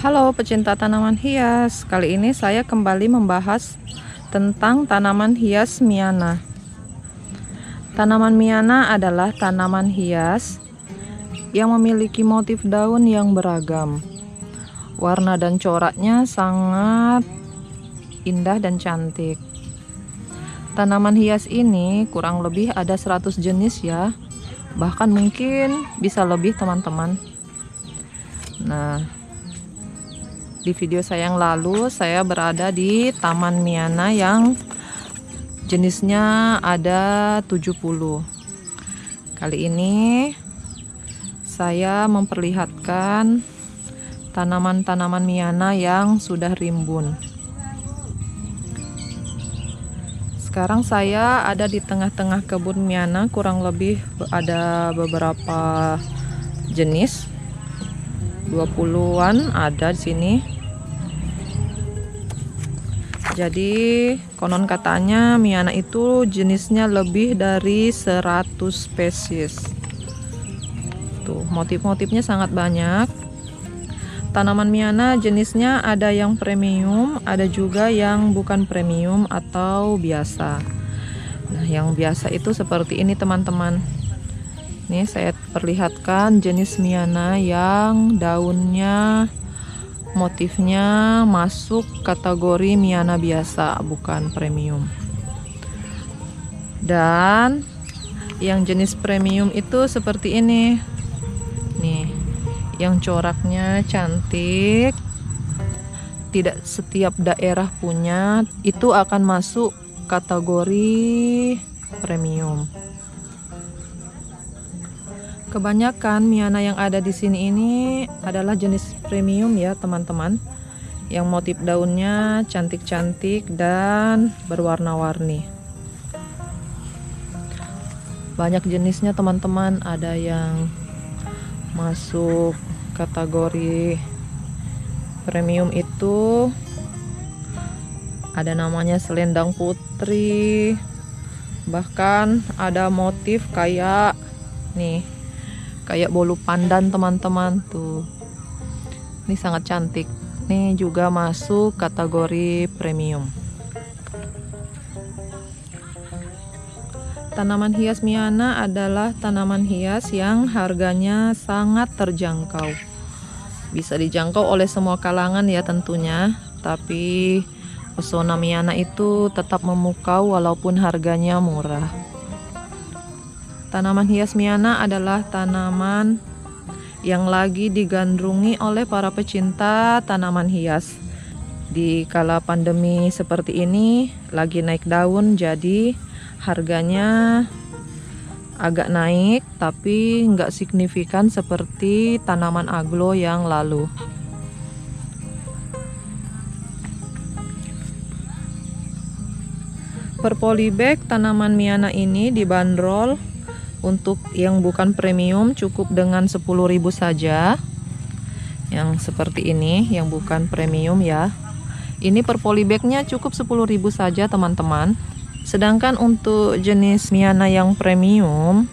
Halo pecinta tanaman hias, kali ini saya kembali membahas tentang tanaman hias Miana. Tanaman Miana adalah tanaman hias yang memiliki motif daun yang beragam. Warna dan coraknya sangat indah dan cantik. Tanaman hias ini kurang lebih ada 100 jenis ya, bahkan mungkin bisa lebih teman-teman. Nah, di video saya yang lalu saya berada di Taman Miana yang jenisnya ada 70. Kali ini saya memperlihatkan tanaman-tanaman Miana yang sudah rimbun. Sekarang saya ada di tengah-tengah kebun Miana, kurang lebih ada beberapa jenis. 20-an ada di sini. Jadi konon katanya Miana itu jenisnya lebih dari 100 spesies. Tuh, motif-motifnya sangat banyak. Tanaman Miana jenisnya ada yang premium, ada juga yang bukan premium atau biasa. Nah, yang biasa itu seperti ini teman-teman. Nih saya perlihatkan jenis Miana yang daunnya motifnya masuk kategori Miana biasa, bukan premium. Dan yang jenis premium itu seperti ini. Nih, yang coraknya cantik. Tidak setiap daerah punya, itu akan masuk kategori premium. Kebanyakan Miana yang ada di sini ini adalah jenis premium ya teman-teman, yang motif daunnya cantik-cantik dan berwarna-warni. Banyak jenisnya teman-teman, ada yang masuk kategori premium itu ada namanya selendang putri, bahkan ada motif kayak nih, kayak bolu pandan teman-teman tuh. Ini sangat cantik. Ini juga masuk kategori premium. Tanaman hias Miana adalah tanaman hias yang harganya sangat terjangkau. Bisa dijangkau oleh semua kalangan ya tentunya, tapi pesona Miana itu tetap memukau walaupun harganya murah. Tanaman hias Miana adalah tanaman yang lagi digandrungi oleh para pecinta tanaman hias. Di kala pandemi seperti ini lagi naik daun, jadi harganya agak naik, tapi nggak signifikan seperti tanaman aglo yang lalu. Per polybag tanaman Miana ini dibanderol untuk yang bukan premium cukup dengan 10.000 saja. Yang seperti ini yang bukan premium ya. Ini per polybagnya cukup 10.000 saja teman-teman. Sedangkan untuk jenis Miana yang premium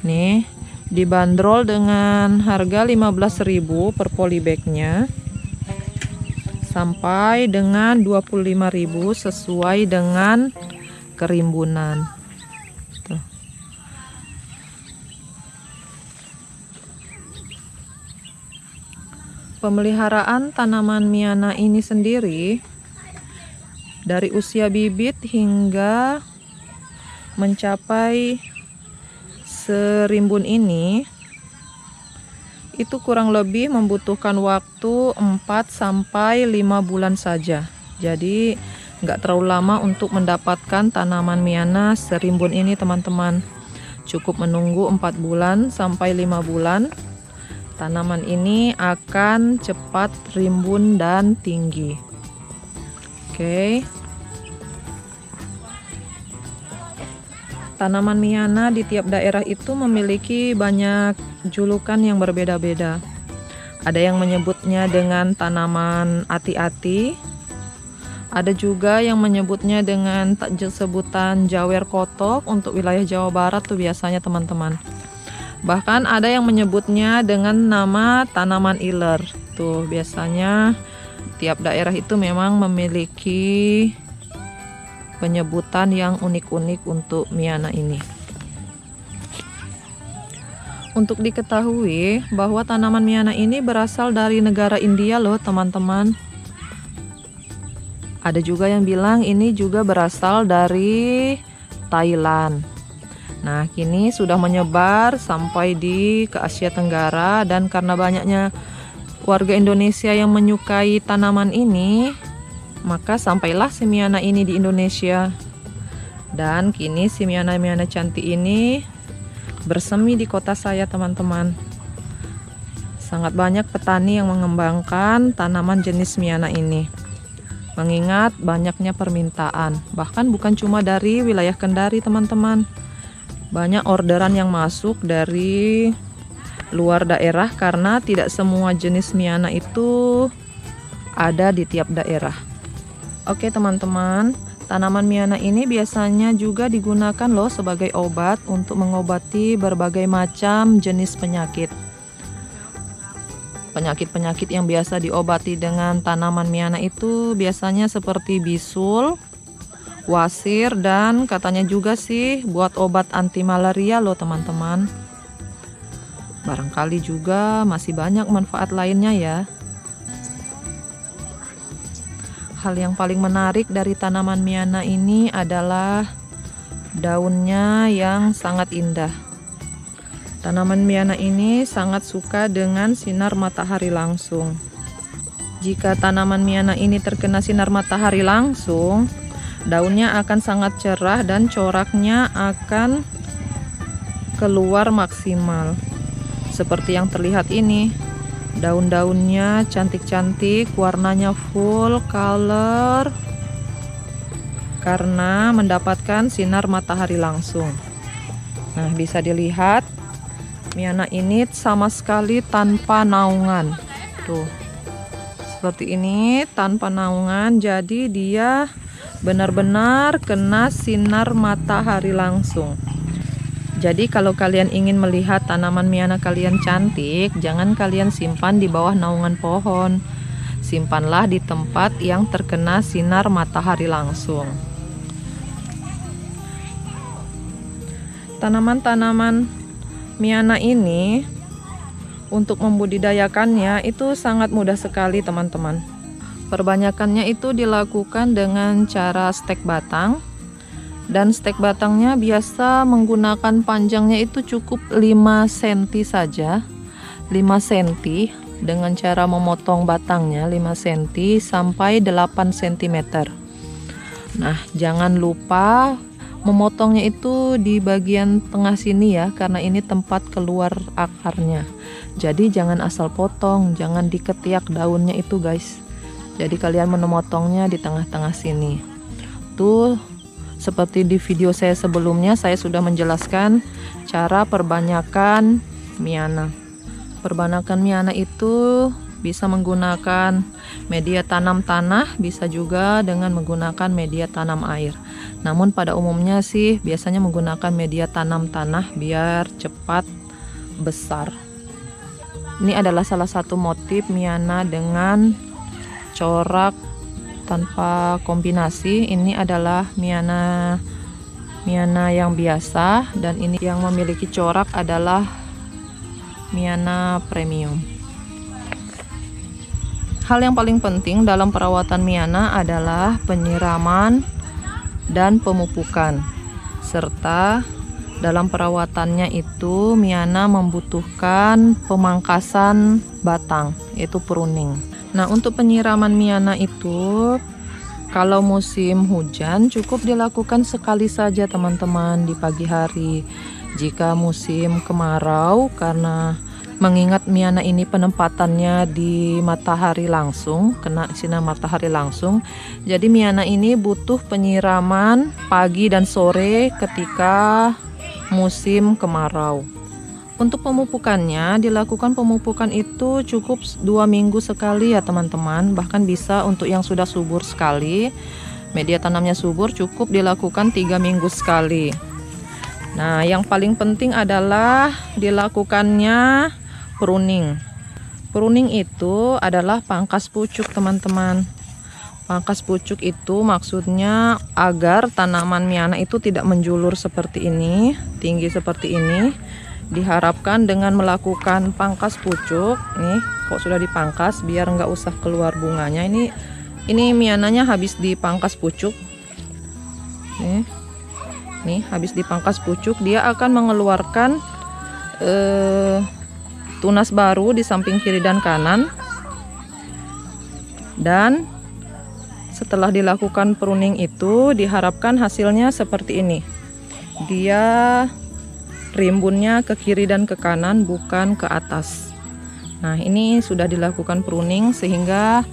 nih dibanderol dengan harga 15.000 per polybagnya sampai dengan 25.000 sesuai dengan kerimbunan. Tuh. Pemeliharaan tanaman Miana ini sendiri dari usia bibit hingga mencapai serimbun ini itu kurang lebih membutuhkan waktu 4-5 bulan saja. Jadi nggak terlalu lama untuk mendapatkan tanaman Miana serimbun ini teman-teman. Cukup menunggu 4 bulan sampai 5 bulan. Tanaman ini akan cepat rimbun dan tinggi. Oke. Tanaman Miana di tiap daerah itu memiliki banyak julukan yang berbeda-beda. Ada yang menyebutnya dengan tanaman ati-ati. Ada juga yang menyebutnya dengan sebutan jawer kotok untuk wilayah Jawa Barat tuh biasanya teman-teman. Bahkan ada yang menyebutnya dengan nama tanaman iler. Tuh, biasanya tiap daerah itu memang memiliki penyebutan yang unik-unik untuk Miana ini. Untuk diketahui bahwa tanaman Miana ini berasal dari negara India loh teman-teman. Ada juga yang bilang ini juga berasal dari Thailand. Nah, kini sudah menyebar sampai ke Asia Tenggara, dan karena banyaknya warga Indonesia yang menyukai tanaman ini, maka sampailah si Miana ini di Indonesia. Dan kini si Miana cantik ini bersemi di kota saya teman-teman. Sangat banyak petani yang mengembangkan tanaman jenis Miana ini, mengingat banyaknya permintaan. Bahkan bukan cuma dari wilayah Kendari teman-teman, banyak orderan yang masuk dari luar daerah karena tidak semua jenis Miana itu ada di tiap daerah. Oke teman-teman, tanaman Miana ini biasanya juga digunakan loh sebagai obat untuk mengobati berbagai macam jenis penyakit. Penyakit-penyakit yang biasa diobati dengan tanaman Miana itu biasanya seperti bisul, wasir, dan katanya juga sih buat obat anti malaria loh teman-teman. Barangkali juga masih banyak manfaat lainnya ya. Hal yang paling menarik dari tanaman Miana ini adalah daunnya yang sangat indah. Tanaman Miana ini sangat suka dengan sinar matahari langsung. Jika tanaman Miana ini terkena sinar matahari langsung, daunnya akan sangat cerah dan coraknya akan keluar maksimal. Seperti yang terlihat ini, daun-daunnya cantik-cantik, warnanya full color karena mendapatkan sinar matahari langsung. Nah, bisa dilihat Miana ini sama sekali tanpa naungan. Tuh, seperti ini tanpa naungan, jadi dia benar-benar kena sinar matahari langsung. Jadi kalau kalian ingin melihat tanaman Miana kalian cantik, jangan kalian simpan di bawah naungan pohon. Simpanlah di tempat yang terkena sinar matahari langsung. Tanaman-tanaman Miana ini untuk membudidayakannya itu sangat mudah sekali teman-teman. Perbanyakannya itu dilakukan dengan cara stek batang, dan stek batangnya biasa menggunakan panjangnya itu cukup 5 cm saja. 5 cm dengan cara memotong batangnya 5 cm sampai 8 cm. Nah, jangan lupa memotongnya itu di bagian tengah sini ya, karena ini tempat keluar akarnya. Jadi jangan asal potong, jangan diketiak daunnya itu guys. Jadi kalian memotongnya di tengah-tengah sini. Tuh, seperti di video saya sebelumnya, saya sudah menjelaskan cara perbanyakan Miana. Perbanyakan Miana itu bisa menggunakan media tanam tanah, bisa juga dengan menggunakan media tanam air. Namun pada umumnya sih biasanya menggunakan media tanam tanah biar cepat besar. Ini adalah salah satu motif Miana dengan corak tanpa kombinasi. Ini adalah Miana yang biasa, dan ini yang memiliki corak adalah Miana premium. Hal yang paling penting dalam perawatan Miana adalah penyiraman dan pemupukan, serta dalam perawatannya itu Miana membutuhkan pemangkasan batang, yaitu pruning. Nah, untuk penyiraman Miana itu kalau musim hujan cukup dilakukan sekali saja teman-teman di pagi hari. Jika musim kemarau, karena mengingat Miana ini penempatannya di matahari langsung, kena sinar matahari langsung, jadi Miana ini butuh penyiraman pagi dan sore ketika musim kemarau. Untuk pemupukannya, dilakukan pemupukan itu cukup 2 minggu sekali ya teman-teman. Bahkan bisa untuk yang sudah subur sekali, media tanamnya subur, cukup dilakukan 3 minggu sekali. Nah, yang paling penting adalah dilakukannya pruning. Pruning itu adalah pangkas pucuk, teman-teman. Pangkas pucuk itu maksudnya agar tanaman miana itu tidak menjulur seperti ini, tinggi seperti ini. Diharapkan dengan melakukan pangkas pucuk, nih kok sudah dipangkas biar nggak usah keluar bunganya. Ini miananya habis dipangkas pucuk. Nih habis dipangkas pucuk, dia akan mengeluarkan tunas baru di samping kiri dan kanan. Dan setelah dilakukan pruning itu diharapkan hasilnya seperti ini. Dia rimbunnya ke kiri dan ke kanan, bukan ke atas. Nah, ini sudah dilakukan pruning sehingga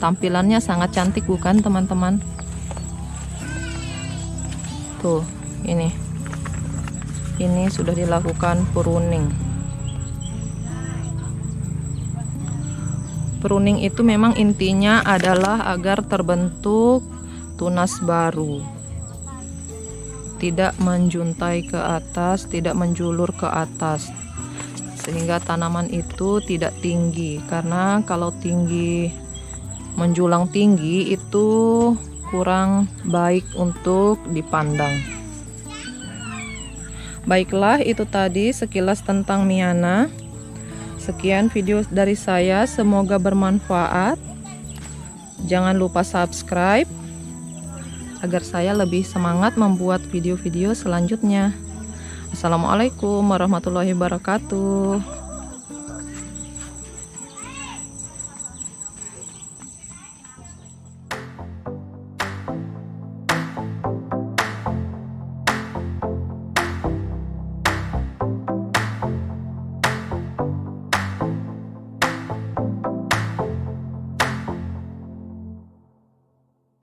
tampilannya sangat cantik, bukan teman-teman? Tuh, ini sudah dilakukan pruning. Pruning itu memang intinya adalah agar terbentuk tunas baru, tidak menjuntai ke atas, tidak menjulur ke atas, sehingga tanaman itu tidak tinggi. Karena kalau tinggi, menjulang tinggi itu kurang baik untuk dipandang. Baiklah, itu tadi sekilas tentang miana. Sekian video dari saya, semoga bermanfaat. Jangan lupa subscribe agar saya lebih semangat membuat video-video selanjutnya. Assalamualaikum warahmatullahi wabarakatuh.